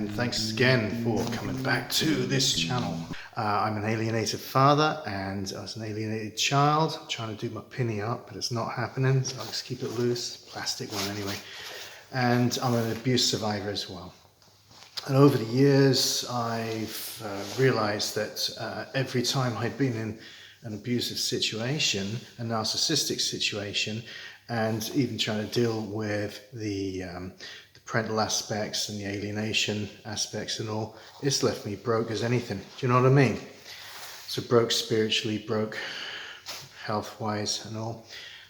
and thanks again for coming back to this channel. I'm an alienated father, and I was an alienated child. I'm trying to do my pinny up, but it's not happening, so I'll just keep it loose. Plastic one anyway. And I'm an abuse survivor as well. And over the years, I've realized that every time I'd been in an abusive situation, a narcissistic situation, and even trying to deal with the parental aspects and the alienation aspects and all, it's left me broke as anything. Do you know what I mean? So broke spiritually, broke health-wise and all.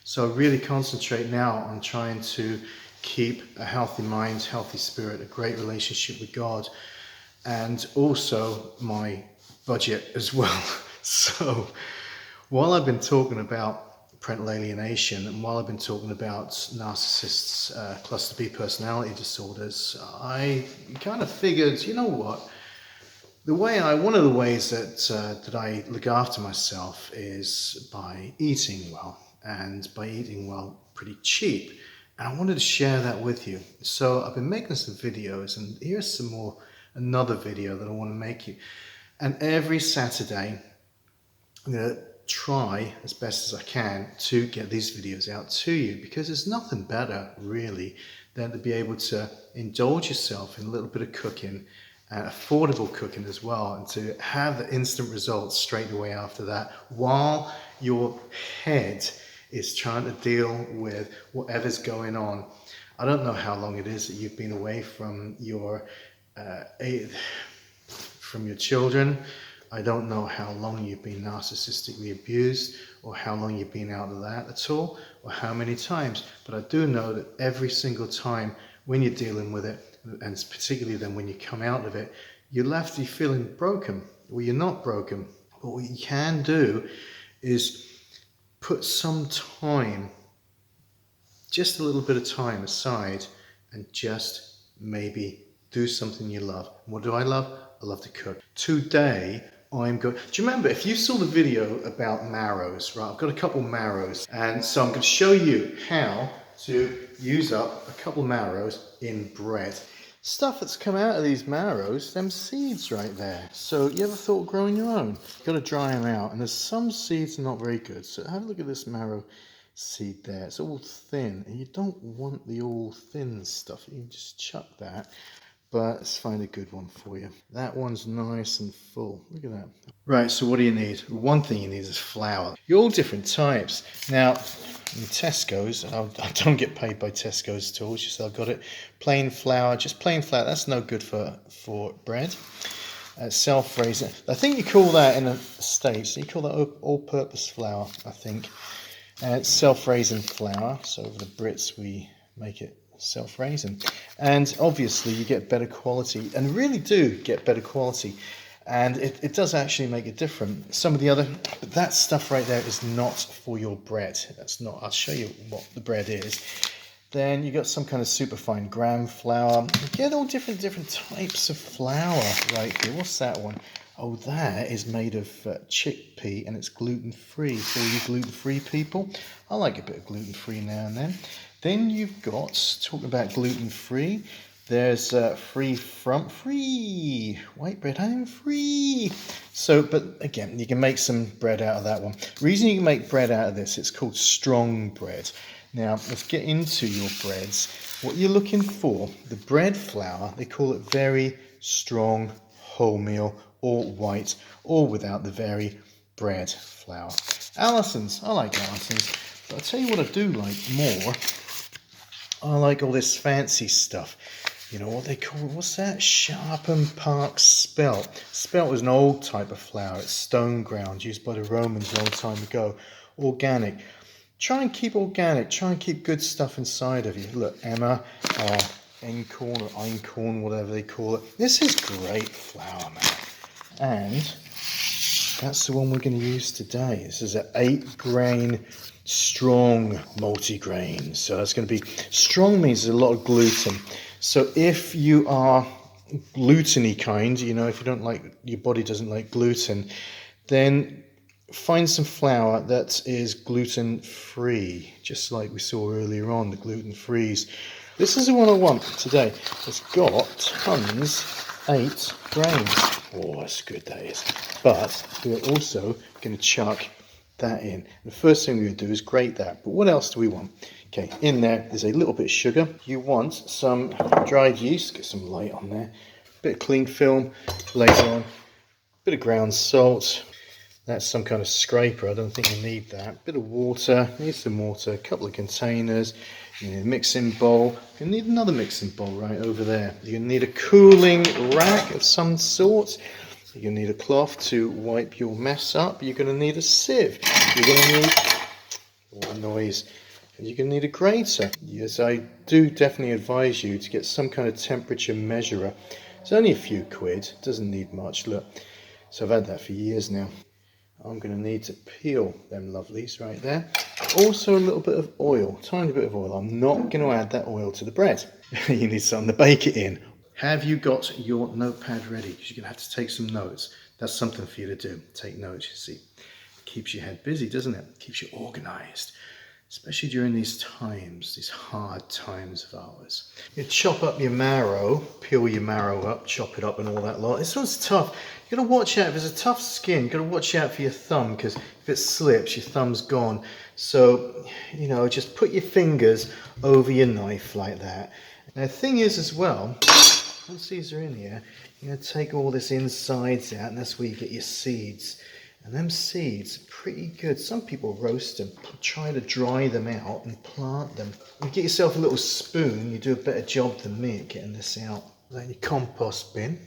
So I really concentrate now on trying to keep a healthy mind, healthy spirit, a great relationship with God, and also my budget as well. So while I've been talking about parental alienation, and while I've been talking about narcissists, cluster B personality disorders, I kind of figured, you know what, one of the ways that I look after myself is by eating well, and by eating well pretty cheap. And I wanted to share that with you. So I've been making some videos, and here's another video that I want to make you. And every Saturday, I'm going to try as best as I can to get these videos out to you, because there's nothing better really than to be able to indulge yourself in a little bit of cooking, and affordable cooking as well, and to have the instant results straight away after that, while your head is trying to deal with whatever's going on. I don't know how long it is that you've been away from your children. I don't know how long you've been narcissistically abused, or how long you've been out of that at all, or how many times. But I do know that every single time when you're dealing with it, and particularly then when you come out of it, you're left feeling broken. Well, you're not broken. But what you can do is put some time, just a little bit of time aside, and just maybe do something you love. What do I love? I love to cook. Today, I'm going... Do you remember, if you saw the video about marrows, right? I've got a couple marrows, and so I'm going to show you how to use up a couple marrows in bread. Stuff that's come out of these marrows, them seeds right there. So you ever thought of growing your own? You've got to dry them out, and there's some seeds not very good. So have a look at this marrow seed there. It's all thin, and you don't want the all thin stuff. You can just chuck that. But let's find a good one for you. That one's nice and full. Look at that. Right, so what do you need? One thing you need is flour. You're all different types. Now, in Tesco's, I don't get paid by Tesco's at all. It's just I've got it. Plain flour, just plain flour. That's no good for bread. Self-raising. I think you call that in the States, you call that all-purpose flour, I think. It's self-raising flour. So over the Brits, we make it self-raising, and obviously you get better quality, and really do get better quality, and it does actually make a difference. Some of the other, but that stuff right there is not for your bread. That's not. I'll show you what the bread is. Then you got some kind of superfine gram flour. You get all different types of flour right here. What's that one? Oh, that is made of chickpea, and it's gluten-free. For you gluten-free people, I like a bit of gluten-free now and then. Then you've got, talking about gluten-free, there's free white bread, I'm free. So, but again, you can make some bread out of that one. The reason you can make bread out of this, it's called strong bread. Now, let's get into your breads. What you're looking for, the bread flour, they call it very strong wholemeal, or white, or without the very bread flour. Allison's, I like Allison's, but I'll tell you what I do like more. I like all this fancy stuff. You know what they call it? What's that? Sharpen Park Spelt. Spelt was an old type of flour. It's stone ground, used by the Romans a long time ago. Organic. Try and keep organic. Try and keep good stuff inside of you. Look, Emma, Encorn or Einkorn, whatever they call it. This is great flour, man. And that's the one we're going to use today. This is an 8-grain strong multigrain. So that's going to be strong, means there's a lot of gluten. So if you are gluten-y kind, you know, if you don't like, your body doesn't like gluten, then find some flour that is gluten-free, just like we saw earlier on, the gluten-frees. This is the one I want today. It's got tons, 8 grains. Oh, that's good, that is. But we're also going to chuck that in. The first thing we're going to do is grate that. But what else do we want? Okay, in there is a little bit of sugar. You want some dried yeast. Get some light on there. Bit of cling film later on. Bit of ground salt. That's some kind of scraper. I don't think you need that. Bit of water. Need some water. A couple of containers. You need a mixing bowl. You need another mixing bowl right over there. You're going to need a cooling rack of some sort. You're going to need a cloth to wipe your mess up. You're going to need a sieve. You're going to need... what a noise. You're going to need a grater. Yes, I do definitely advise you to get some kind of temperature measurer. It's only a few quid. It doesn't need much. Look. So I've had that for years now. I'm going to need to peel them lovelies right there. Also a little bit of oil, tiny bit of oil. I'm not going to add that oil to the bread. You need something to bake it in. Have you got your notepad ready? Because you're going to have to take some notes. That's something for you to do. Take notes, you see. Keeps your head busy, doesn't it? Keeps you organised. Especially during these times, these hard times of ours. You chop up your marrow, peel your marrow up, chop it up and all that lot. This one's tough. You've got to watch out. If it's a tough skin, you've got to watch out for your thumb, because if it slips, your thumb's gone. So, you know, just put your fingers over your knife like that. Now, the thing is as well, once these are in here, you're going to take all this insides out, and that's where you get your seeds. And them seeds are pretty good. Some people roast them, try to dry them out and plant them. You get yourself a little spoon, you do a better job than me at getting this out. Then your compost bin.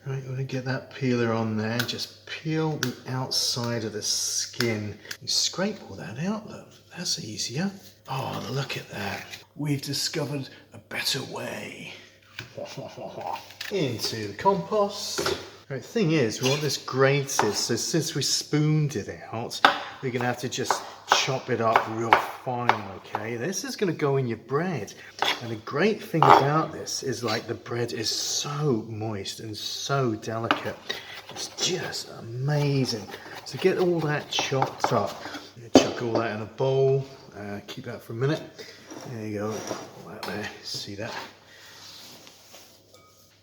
Right, we're going to get that peeler on there. Just peel the outside of the skin. You scrape all that out, look. That's easier. Oh, look at that. We've discovered a better way. Into the compost. Right, the thing is, we want this grated, so since we spooned it out, we're going to have to just chop it up real fine, okay? This is going to go in your bread. And the great thing about this is, like, the bread is so moist and so delicate. It's just amazing. So get all that chopped up. Chuck all that in a bowl. Keep that for a minute. There you go. All that there. See that?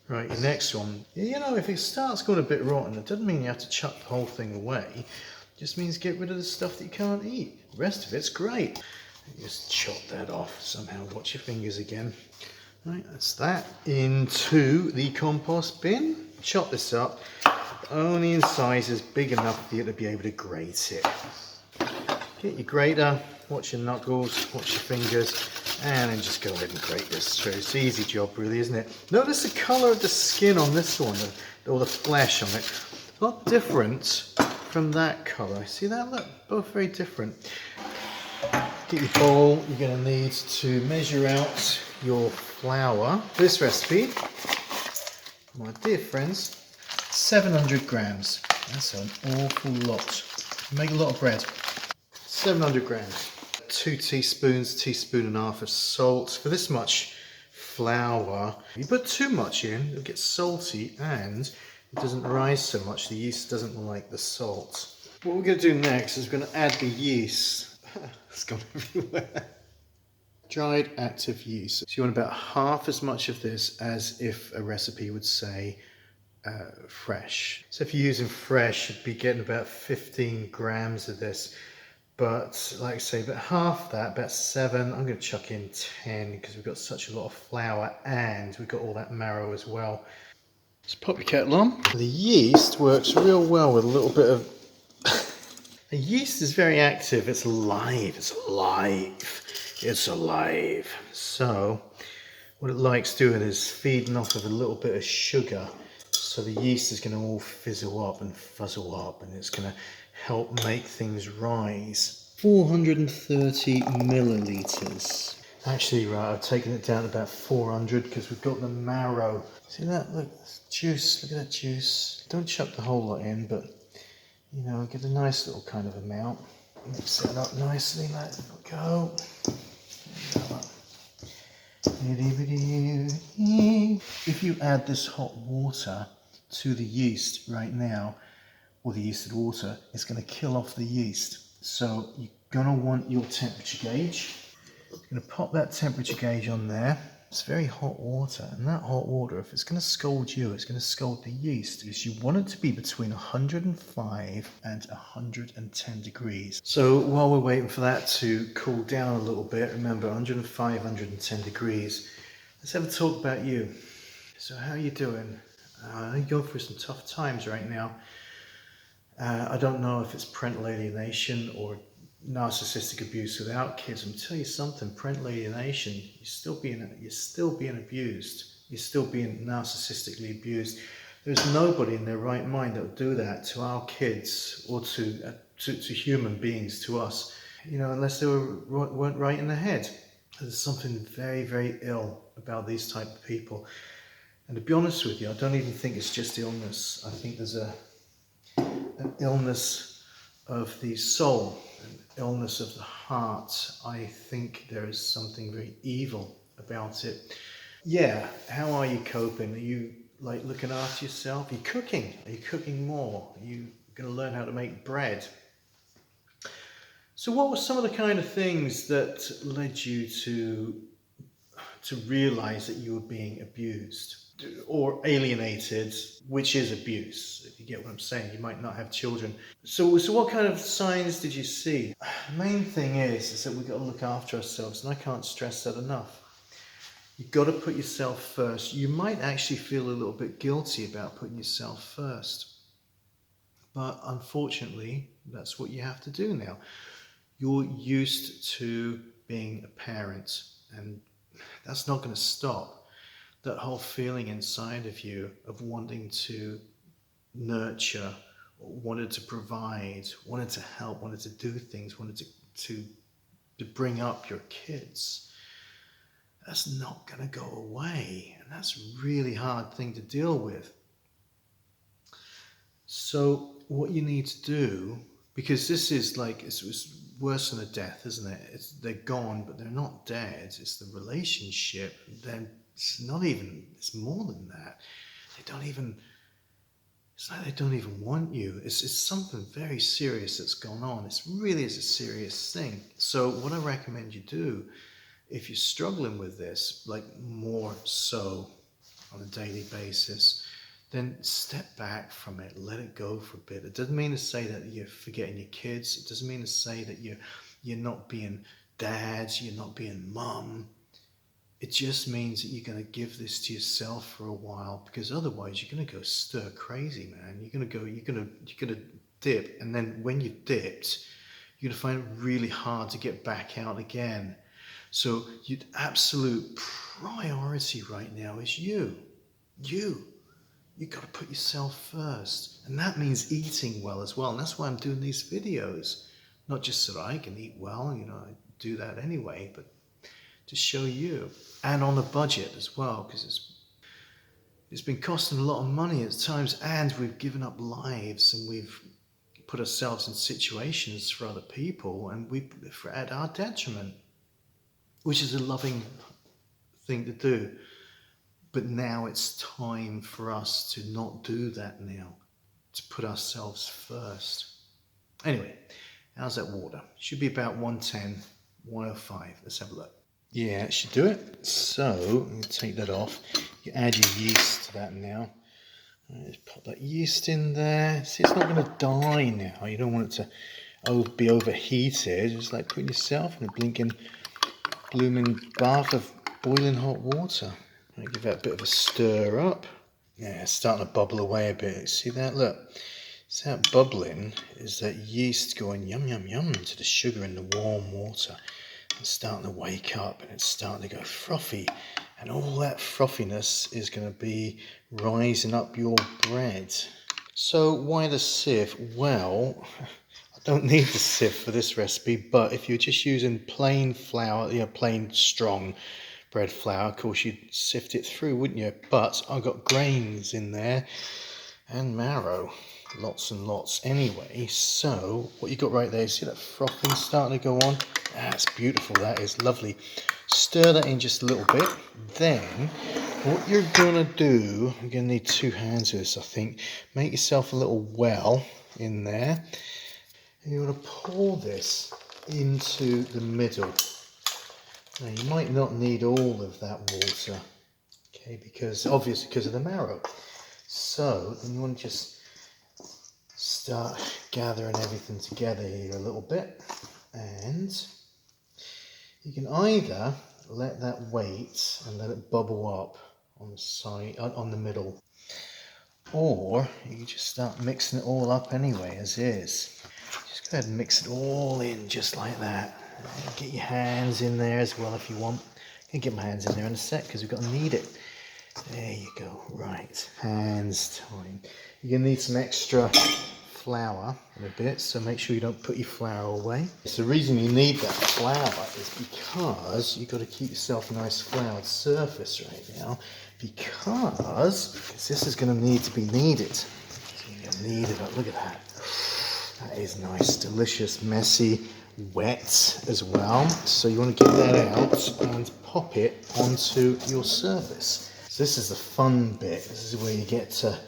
Right, your next one. You know, if it starts going a bit rotten, it doesn't mean you have to chuck the whole thing away. It just means get rid of the stuff that you can't eat. The rest of it's great. Just chop that off somehow. Watch your fingers again. Right, that's that. Into the compost bin. Chop this up, only in sizes big enough for you to be able to grate it. Get your grater, watch your knuckles, watch your fingers, and then just go ahead and grate this through. It's an easy job, really, isn't it? Notice the colour of the skin on this one, or the flesh on it. It's a lot different from that colour. See that? Look, both very different. Get your bowl. You're going to need to measure out your flour. This recipe, my dear friends, 700 grams. That's an awful lot. Make a lot of bread. 700 grams. 2 teaspoons, teaspoon and a half of salt. For this much flour, if you put too much in, it'll get salty and it doesn't rise so much. The yeast doesn't like the salt. What we're going to do next is we're going to add the yeast. It's gone everywhere. Dried active yeast. So you want about half as much of this as if a recipe would say fresh. So if you're using fresh, you'd be getting about 15 grams of this. But like I say, about half that, about 7, I'm going to chuck in 10 because we've got such a lot of flour and we've got all that marrow as well. Just pop your kettle on. The yeast works real well with a little bit of... The yeast is very active, it's alive, it's alive, it's alive. So what it likes doing is feeding off of a little bit of sugar. So the yeast is going to all fizzle up and fuzzle up and it's going to help make things rise. 430 millilitres. Actually, right, I've taken it down to about 400 because we've got the marrow. See that? Look, juice, look at that juice. Don't chuck the whole lot in, but you know, get a nice little kind of amount. Mix it up nicely, let it go. If you add this hot water to the yeast right now, or the yeasted water, it's going to kill off the yeast. So you're going to want your temperature gauge. You're going to pop that temperature gauge on there. It's very hot water, and that hot water, if it's going to scald you, it's going to scald the yeast. Because you want it to be between 105 and 110 degrees. So while we're waiting for that to cool down a little bit, remember 105, 110 degrees, let's have a talk about you. So how are you doing? You're going through some tough times right now. I don't know if it's parental alienation or narcissistic abuse without kids. I'm tell you something, parental alienation, you're still being abused. You're still being narcissistically abused. There's nobody in their right mind that would do that to our kids or to human beings, to us, unless they weren't right in the head. There's something very, very ill about these type of people. And to be honest with you, I don't even think it's just illness. I think there's an illness of the soul, an illness of the heart. I think there is something very evil about it. Yeah, how are you coping? Are you looking after yourself? Are you cooking? Are you cooking more? Are you going to learn how to make bread? So what were some of the kind of things that led you to realize that you were being abused or alienated, which is abuse, if you get what I'm saying? You might not have children. So what kind of signs did you see? The main thing is that we've got to look after ourselves, and I can't stress that enough. You've got to put yourself first. You might actually feel a little bit guilty about putting yourself first, but unfortunately, that's what you have to do now. You're used to being a parent, and that's not going to stop. That whole feeling inside of you of wanting to nurture, wanted to provide, wanted to help, wanted to do things, wanted to bring up your kids, that's not going to go away. And that's a really hard thing to deal with. So what you need to do, because this is it's worse than a death, isn't it? They're gone, but they're not dead. It's the relationship. Then it's more than that. It's like they don't even want you. It's something very serious that's gone on. It really is a serious thing. So what I recommend you do, if you're struggling with this, more so on a daily basis, then step back from it, let it go for a bit. It doesn't mean to say that you're forgetting your kids. It doesn't mean to say that you're not being dads, you're not being mum. It just means that you're going to give this to yourself for a while, because otherwise you're going to go stir crazy, man. You're going to dip, and then when you've dipped, you're going to find it really hard to get back out again. So your absolute priority right now is you. You've got to put yourself first. And that means eating well as well. And that's why I'm doing these videos. Not just so that I can eat well, I do that anyway, but to show you. And on a budget as well, because it's been costing a lot of money at times, and we've given up lives, and we've put ourselves in situations for other people, and at our detriment, which is a loving thing to do. But now it's time for us to not do that now, to put ourselves first. Anyway, how's that water? Should be about 110, 105. Let's have a look. Yeah, it should do it. So, I'm going to take that off. You add your yeast to that now. Just pop that yeast in there. See, it's not going to die now. You don't want it to be overheated. It's like putting yourself in a blinking, blooming bath of boiling hot water. I'll give that a bit of a stir up. Yeah, it's starting to bubble away a bit. See that? Look. See that bubbling is that yeast going yum, yum, yum to the sugar in the warm water. It's starting to wake up, and it's starting to go frothy. And all that frothiness is going to be rising up your bread. So why the sieve? Well, I don't need the sieve for this recipe, but if you're just using plain flour, plain strong bread flour, of course you'd sift it through, wouldn't you? But I've got grains in there and marrow, lots and lots anyway. So what you got right there, see that frothing starting to go on? That's beautiful, that is lovely. Stir that in just a little bit. Then what you're gonna do, you're gonna need 2 hands of this, I think. Make yourself a little well in there, and you're gonna pour this into the middle. Now you might not need all of that water, okay, because obviously because of the marrow. So then you want to just start gathering everything together here a little bit, and you can either let that wait and let it bubble up on the side, on the middle, or you can just start mixing it all up anyway as is. Just go ahead and mix it all in just like that. Get your hands in there as well if you want. I can get my hands in there in a sec because we've got to knead it. There you go. Right, hands time. You're gonna need some extra flour in a bit, so make sure you don't put your flour away. So the reason you need that flour is because you've got to keep yourself a nice floured surface right now, because this is going to need to be kneaded. So you're going to knead it up. Look at that. That is nice, delicious, messy, wet as well. So you want to get that out and pop it onto your surface. So this is the fun bit. This is where you get to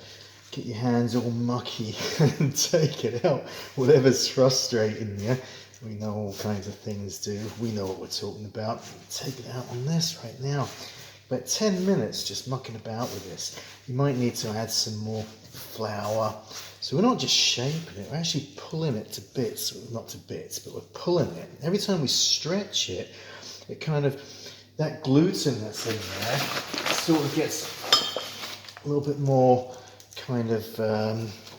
get your hands all mucky and take it out. Whatever's frustrating you, we know all kinds of things do. We know what we're talking about. Take it out on this right now. About 10 minutes just mucking about with this. You might need to add some more flour. So we're not just shaping it, we're actually pulling it to bits. Not to bits, but we're pulling it. Every time we stretch it, it kind of, that gluten that's in there sort of gets a little bit more kind of,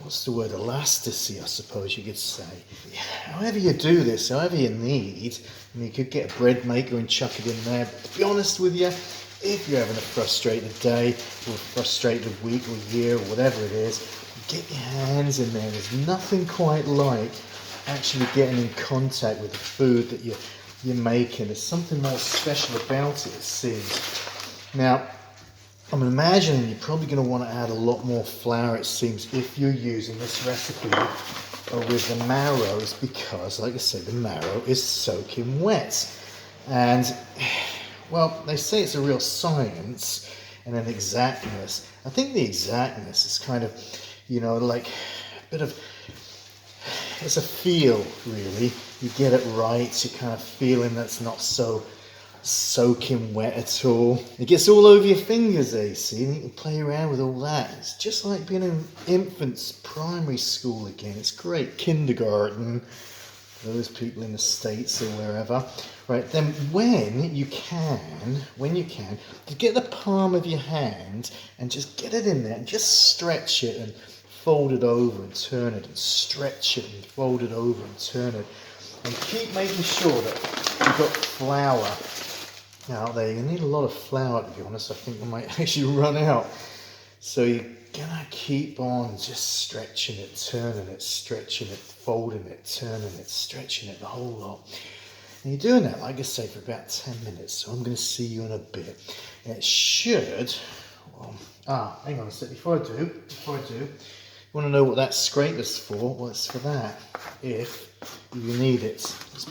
what's the word, elasticity, I suppose you could say. However you do this, however you need, I mean, you could get a bread maker and chuck it in there, but to be honest with you, if you're having a frustrated day, or a frustrated week or year, or whatever it is, get your hands in there. There's nothing quite like actually getting in contact with the food that you're making. There's something more special about it seems. Now, I'm imagining you're probably going to want to add a lot more flour, it seems, if you're using this recipe with the marrows, because, like I say, the marrow is soaking wet. And, well, they say it's a real science and an exactness. I think the exactness is kind of, you know, like a bit of, it's a feel, really. You get it right, you're kind of feeling that's not so soaking wet at all. It gets all over your fingers, see, and you can play around with all that. It's just like being in infant's primary school again. It's great. Kindergarten, those people in the States or wherever. Right, then when you can, get the palm of your hand and just get it in there and just stretch it and fold it over and turn it and stretch it and fold it over and turn it. And keep making sure that you've got flour out there. You need a lot of flour, to be honest. I think I might actually run out. So you're gonna keep on just stretching it, turning it, stretching it, folding it, turning it, stretching it, the whole lot. And you're doing that, like I say, for about 10 minutes. So I'm going to see you in a bit. It should, well, hang on a sec. Before I do, you want to know what that scraper's for? Well, it's for that, if you need it. There's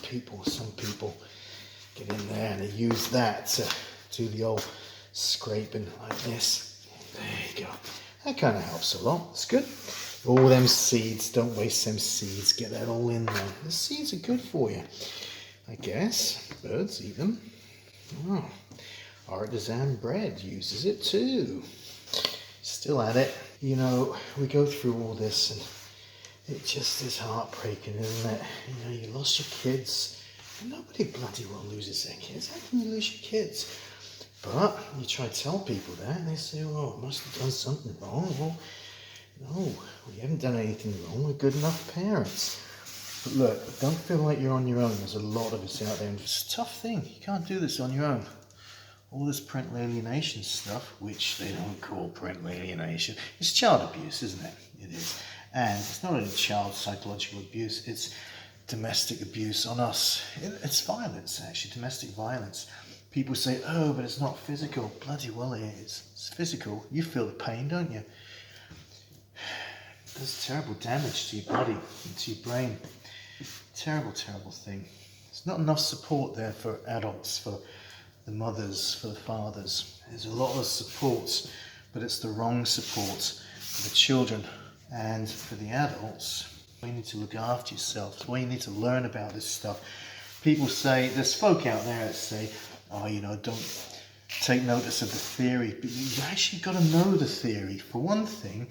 some people get in there and they use that to do the old scraping like this. There you go. That kind of helps a lot. It's good. All them seeds, don't waste them seeds. Get that all in there. The seeds are good for you, I guess. Birds eat them. Oh, artisan bread uses it too. Still at it. You know, we go through all this and it just is heartbreaking, isn't it? You know, you lost your kids. Nobody bloody well loses their kids. How can you lose your kids? But you try to tell people that and they say, oh, I must have done something wrong. Well, no, we haven't done anything wrong. We're good enough parents. But look, don't feel like you're on your own. There's a lot of us out there, and it's a tough thing. You can't do this on your own. All this parental alienation stuff, which they don't call parental alienation, it's child abuse, isn't it? It is. And it's not only child psychological abuse, it's domestic abuse on us. It's violence, actually, domestic violence. People say, oh, but it's not physical. Bloody well it is. It's physical. You feel the pain, don't you? There's terrible damage to your body and to your brain. Terrible, terrible thing. There's not enough support there for adults, for the mothers, for the fathers. There's a lot of support, but it's the wrong support for the children and for the adults. You need to look after yourself. It's why you need to learn about this stuff. People say, there's folk out there that say, oh, don't take notice of the theory. But you actually got to know the theory, for one thing,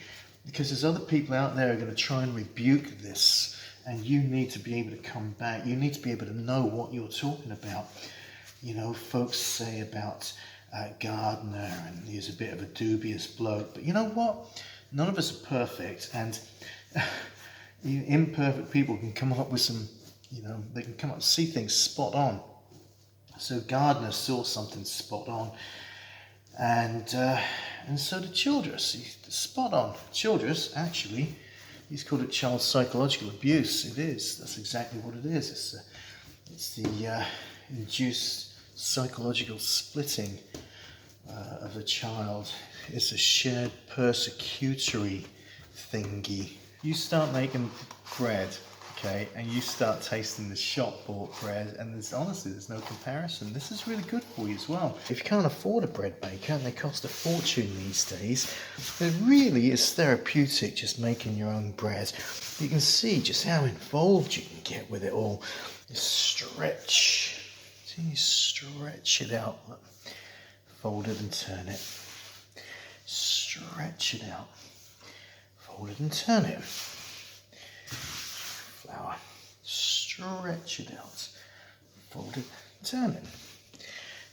because there's other people out there who are going to try and rebuke this, and you need to be able to come back. You need to be able to know what you're talking about. Folks say about Gardner, and he's a bit of a dubious bloke, but you know what? None of us are perfect, and imperfect people can come up with some, they can come up and see things spot on. So Gardner saw something spot on, and so did Childress. Spot on. Childress, actually, he's called it child psychological abuse. It is. That's exactly what it is. It's the induced psychological splitting of a child. It's a shared persecutory thingy. You start making bread, okay, and you start tasting the shop-bought bread, and there's no comparison. This is really good for you as well. If you can't afford a bread maker, and they cost a fortune these days, it really is therapeutic just making your own bread. You can see just how involved you can get with it all. You stretch it out, fold it and turn it. Stretch it out, fold it and turn it. Flour, stretch it out, fold it, turn it.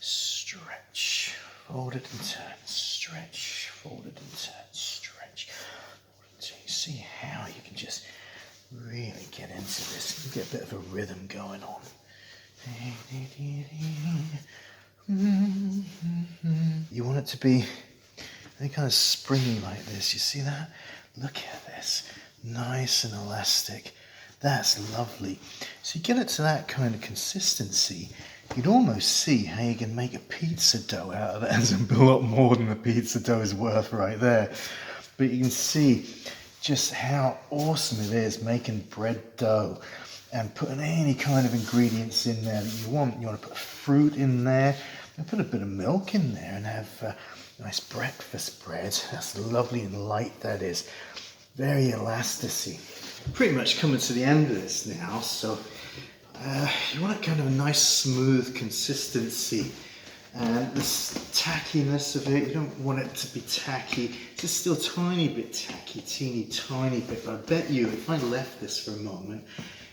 Stretch, fold it and turn. Stretch, fold it and turn. Stretch, fold it and turn. You see how you can just really get into this. You get a bit of a rhythm going on. You want it to be kind of springy like this. You see that? Look at this. Nice and elastic. That's lovely. So you get it to that kind of consistency, you'd almost see how you can make a pizza dough out of that. It's a lot more than the pizza dough is worth right there. But you can see just how awesome it is making bread dough and putting any kind of ingredients in there that you want. You want to put fruit in there and put a bit of milk in there and have nice breakfast bread. That's lovely and light, that is. Very elastic. Pretty much coming to the end of this now, so you want a kind of a nice smooth consistency, and this tackiness of it, you don't want it to be tacky. It's just still a tiny bit tacky, teeny tiny bit, but I bet you if I left this for a moment,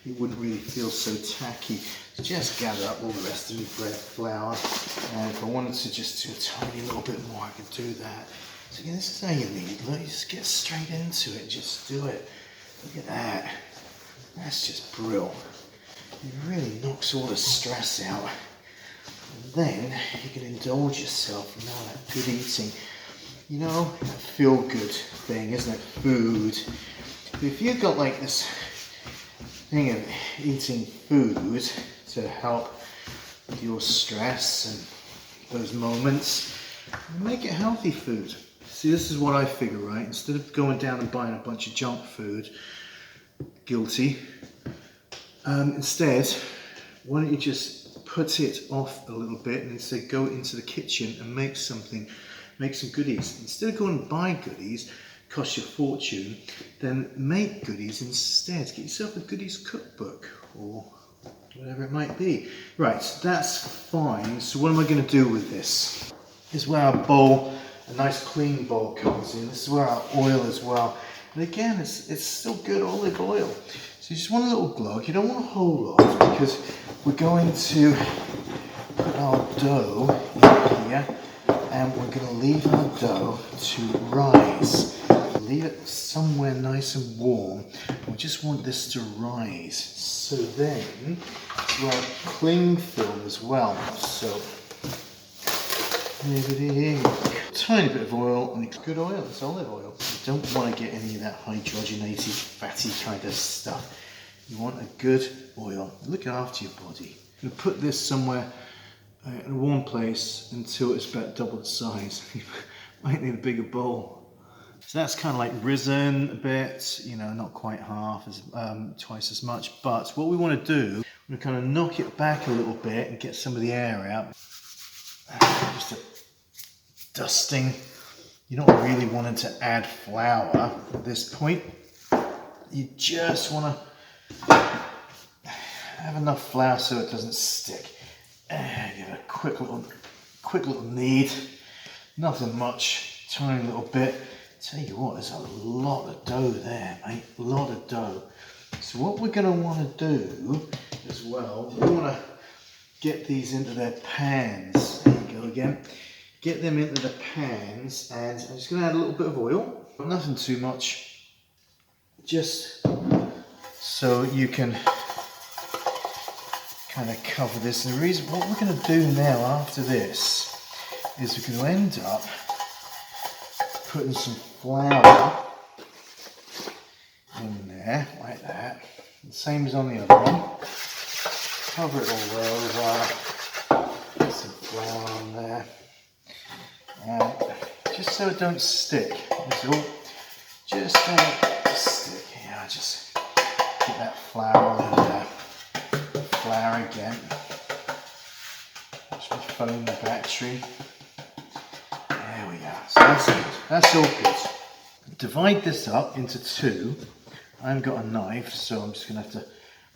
it wouldn't really feel so tacky. So just gather up all the rest of the bread flour, and if I wanted to just do a tiny little bit more, I could do that. So again, this is how you lead. Look, you just get straight into it, just do it. Look at that. That's just brilliant. It really knocks all the stress out. And then you can indulge yourself in all that good eating. You know, that feel-good thing, isn't it? Food. If you've got like this thing of eating food to help with your stress and those moments, make it healthy food. See, this is what I figure, right? Instead of going down and buying a bunch of junk food, guilty, instead, why don't you just put it off a little bit and instead go into the kitchen and make some goodies. Instead of going and buy goodies, cost you a fortune, then make goodies instead. Get yourself a goodies cookbook or whatever it might be. Right, so that's fine. So what am I going to do with this? This is where our bowl, a nice clean bowl, comes in. This is where our oil as well. And again, it's still good olive oil. So you just want a little glug. You don't want a whole lot because we're going to put our dough in here and we're going to leave our dough to rise. Leave it somewhere nice and warm. We just want this to rise. So then we'll cling film as well. So tiny bit of oil, and it's good oil, it's olive oil. You don't want to get any of that hydrogenated, fatty kind of stuff. You want a good oil. Look after your body. I'm going to put this somewhere in a warm place until it's about double the size. You might need a bigger bowl. So that's kind of like risen a bit, you know, not quite half, as twice as much. But what we want to do, we're going to kind of knock it back a little bit and get some of the air out. Just a dusting. You're not really wanting to add flour at this point. You just want to have enough flour so it doesn't stick. And give it a quick little knead, nothing much, tiny little bit. Tell you what, there's a lot of dough there, mate, a lot of dough. So what we're going to want to do as well, we want to get these into their pans. There you go again. Get them into the pans, and I'm just going to add a little bit of oil, but nothing too much, just so you can kind of cover this. And the reason, what we're going to do now after this is we're going to end up putting some flour in there, like that. The same as on the other one. Cover it all over. Put some flour on there. And just so it don't stick. That's all. Just don't stick. Yeah, just get that flour in there. Flour again. Just refilling the battery. There we go. So that's good. That's all good. Divide this up into two. I haven't got a knife, so I'm just going to have to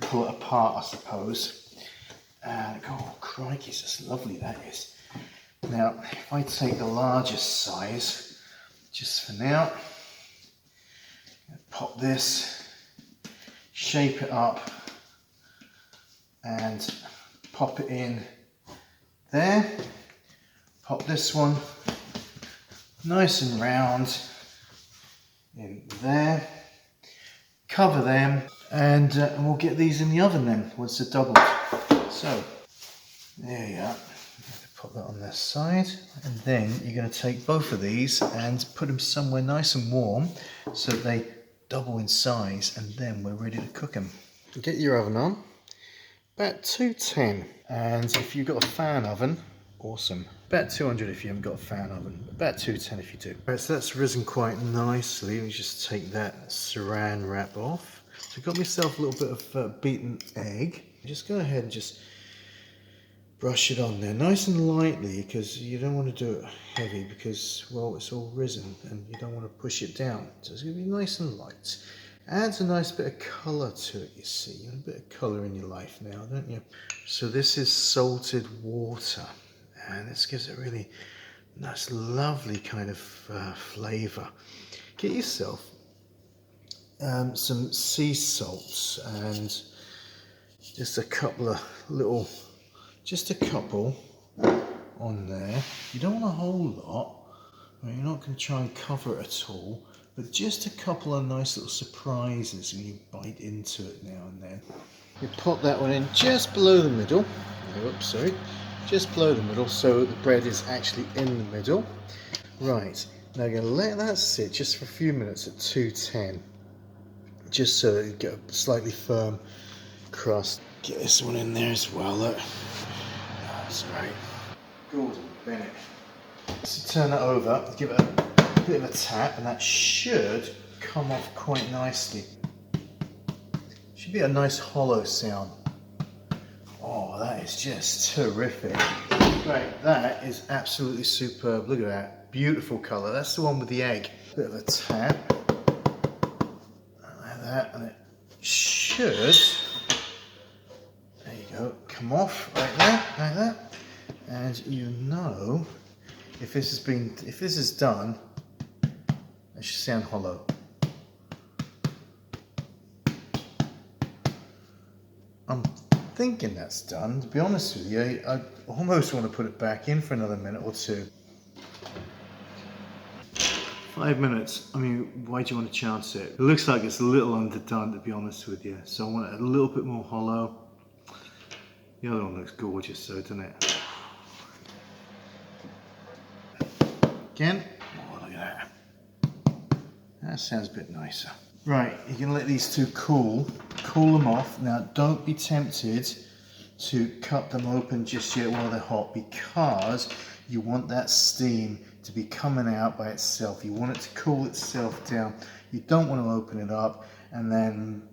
pull it apart, I suppose. And oh, crikey, that's lovely, that is. Now, if I take the largest size, just for now, pop this, shape it up, and pop it in there. Pop this one nice and round in there. Cover them, and we'll get these in the oven then once they're doubled. So there you are. Pop that on this side, and then you're going to take both of these and put them somewhere nice and warm so they double in size, and then we're ready to cook them. Get your oven on, about 210, and if you've got a fan oven, awesome. About 200 if you haven't got a fan oven, about 210 if you do. Right, so that's risen quite nicely. Let me just take that saran wrap off. So I've got myself a little bit of beaten egg. Just go ahead and just brush it on there nice and lightly, because you don't want to do it heavy because, well, it's all risen and you don't want to push it down. So it's going to be nice and light. Adds a nice bit of colour to it, you see. You want a bit of colour in your life now, don't you? So this is salted water, and this gives it really nice, lovely kind of flavour. Get yourself some sea salts and just a couple of little, just a couple on there. You don't want a whole lot. I mean, you're not going to try and cover it at all, but just a couple of nice little surprises when you bite into it now and then. You pop that one in just below the middle. Oops, sorry. Just below the middle, so the bread is actually in the middle. Right, now you're going to let that sit just for a few minutes at 210, just so that you get a slightly firm crust. Get this one in there as well, look. That's right. Gordon Bennett. So turn that over, give it a bit of a tap, and that should come off quite nicely. Should be a nice hollow sound. Oh, that is just terrific. Right, that is absolutely superb. Look at that, beautiful colour. That's the one with the egg. Bit of a tap, like that, and it should, there you go, come off right there, like that. And you know, if this is done, it should sound hollow. I'm thinking that's done, to be honest with you. I almost want to put it back in for another minute or two. 5 minutes. I mean, why do you want to chance it? It looks like it's a little underdone, to be honest with you. So I want it a little bit more hollow. The other one looks gorgeous though, doesn't it? Again. Oh, look at that. That sounds a bit nicer. Right, you're going to let these two cool them off. Now, don't be tempted to cut them open just yet while they're hot, because you want that steam to be coming out by itself. You want it to cool itself down. You don't want to open it up and then,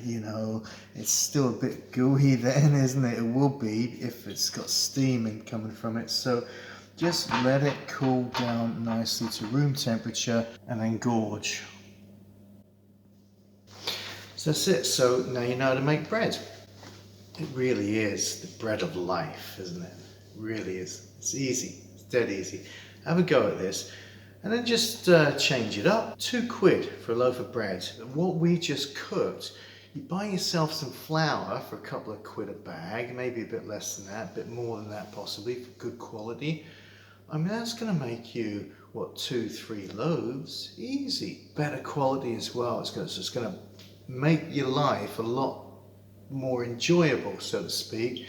you know, it's still a bit gooey then, isn't it? It will be if it's got steam in coming from it. So just let it cool down nicely to room temperature and then gorge. So that's it. So now you know how to make bread. It really is the bread of life, isn't it? really is. It's easy, it's dead easy. Have a go at this. And then just change it up. £2 for a loaf of bread. What we just cooked, you buy yourself some flour for a couple of quid a bag, maybe a bit less than that, a bit more than that possibly, for good quality. I mean, that's going to make you, what, 2-3 loaves? Easy. Better quality as well. It's going to make your life a lot more enjoyable, so to speak.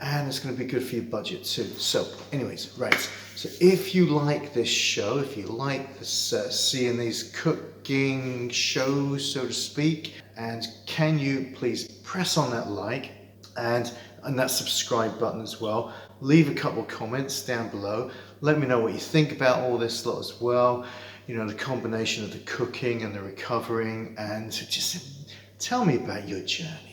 And it's going to be good for your budget too. So anyways, right. So if you like this show, if you like this, seeing these cooking shows, so to speak, and can you please press on that like and that subscribe button as well. Leave a couple of comments down below. Let me know what you think about all this lot as well. You know, the combination of the cooking and the recovering, and just tell me about your journey.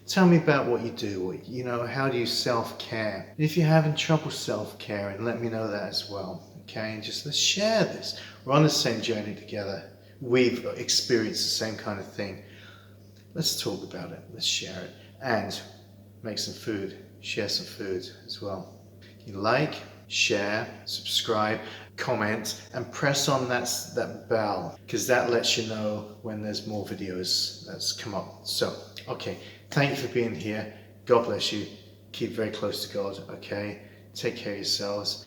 Tell me about what you do, you know, how do you self-care? If you're having trouble self-caring, let me know that as well, okay? And just let's share this. We're on the same journey together. We've experienced the same kind of thing. Let's talk about it, let's share it. And make some food, share some food as well. You like, share, subscribe, comment, and press on that bell, because that lets you know when there's more videos that's come up. So, okay, thank you for being here. God bless you. Keep very close to God, okay? Take care of yourselves.